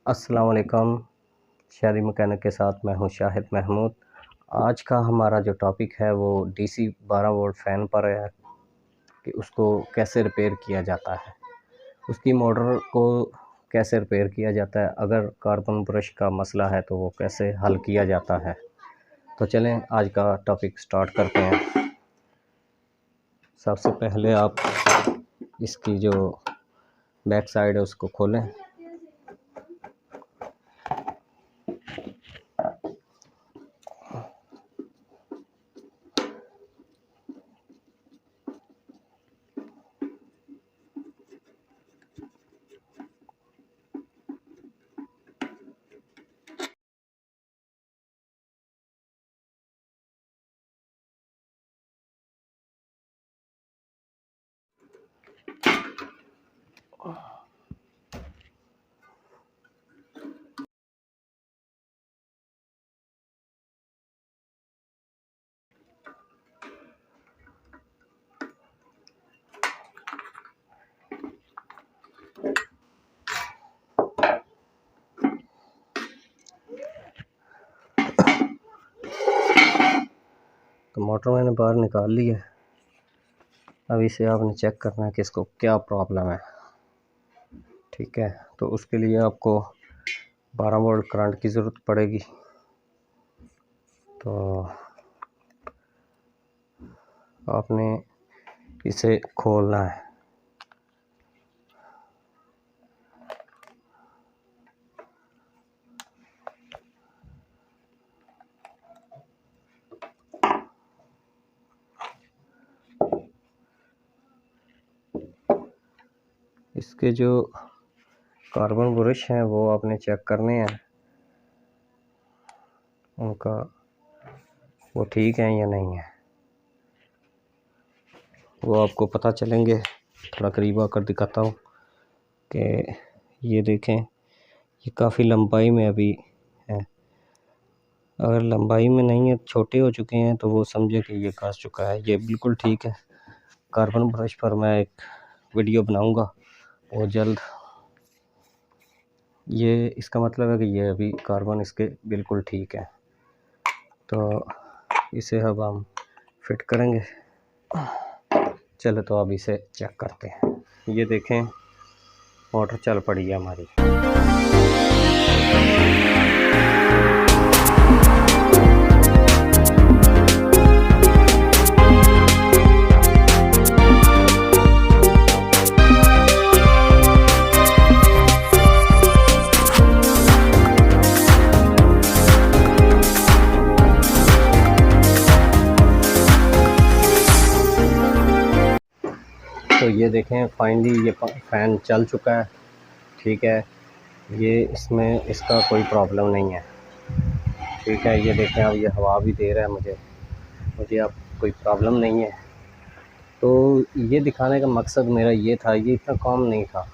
अस्सलाम वालेकुम। शहरी मैकेनिक के साथ मैं हूं शाहिद महमूद। आज का हमारा जो टॉपिक है वो डीसी 12 वोल्ट फ़ैन पर है कि उसको कैसे रिपेयर किया जाता है, उसकी मोटर को कैसे रिपेयर किया जाता है, अगर कार्बन ब्रश का मसला है तो वो कैसे हल किया जाता है। तो चलें आज का टॉपिक स्टार्ट करते हैं। सबसे पहले आप इसकी जो बैक साइड है उसको खोलें। तो मोटर मैंने बाहर निकाल ली है। अब इसे आपने चेक करना है कि इसको क्या प्रॉब्लम है। ठीक है, तो उसके लिए आपको 12 वोल्ट करंट की ज़रूरत पड़ेगी। तो आपने इसे खोलना है। इसके जो कार्बन ब्रश हैं वो आपने चेक करने हैं, उनका वो ठीक है या नहीं है, वो आपको पता चलेंगे। थोड़ा करीब आकर दिखाता हूँ कि ये देखें, ये काफ़ी लंबाई में अभी है। अगर लंबाई में नहीं है, छोटे हो चुके हैं, तो वो समझे कि ये घस चुका है। ये बिल्कुल ठीक है। कार्बन ब्रश पर मैं एक वीडियो बनाऊंगा बहुत जल्द। ये इसका मतलब है कि ये अभी कार्बन इसके बिल्कुल ठीक है। तो इसे अब हम फिट करेंगे। चलो तो अब इसे चेक करते हैं। ये देखें, मोटर चल पड़ी है हमारी। तो ये देखें, फाइनली ये फ़ैन चल चुका है। ठीक है, ये इसमें इसका कोई प्रॉब्लम नहीं है। ठीक है, ये देखें, अब ये हवा भी दे रहा है मुझे अब कोई प्रॉब्लम नहीं है। तो ये दिखाने का मकसद मेरा ये था, ये इतना काम नहीं था।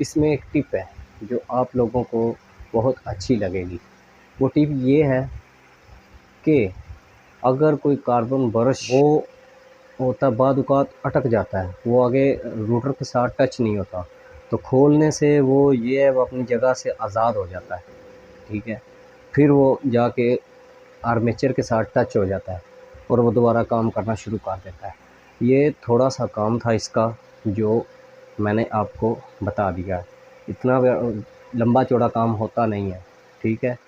इसमें एक टिप है जो आप लोगों को बहुत अच्छी लगेगी। वो टिप ये है कि अगर कोई कार्बन ब्रश वो होता बाद औक़ात अटक जाता है, वो आगे रूटर के साथ टच नहीं होता, तो खोलने से वो ये है वो अपनी जगह से आज़ाद हो जाता है। ठीक है, फिर वो जाके आर्मेचर के साथ टच हो जाता है और वो दोबारा काम करना शुरू कर देता है। ये थोड़ा सा काम था इसका जो मैंने आपको बता दिया। इतना लंबा चौड़ा काम होता नहीं है। ठीक है,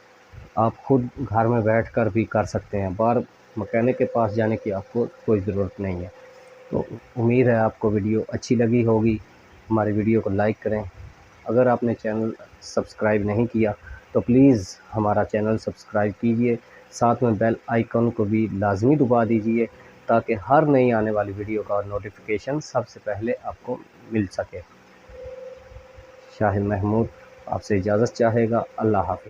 आप खुद घर में बैठकर भी कर सकते हैं। बाहर मैकेनिक के पास जाने की आपको कोई ज़रूरत नहीं है। तो उम्मीद है आपको वीडियो अच्छी लगी होगी। हमारी वीडियो को लाइक करें। अगर आपने चैनल सब्सक्राइब नहीं किया तो प्लीज़ हमारा चैनल सब्सक्राइब कीजिए। साथ में बेल आइकन को भी लाजमी दबा दीजिए ताकि हर नई आने वाली वीडियो का नोटिफिकेशन सबसे पहले आपको मिल सके। शाहिद महमूद आपसे इजाज़त चाहेगा। अल्लाह हाफ़िज़।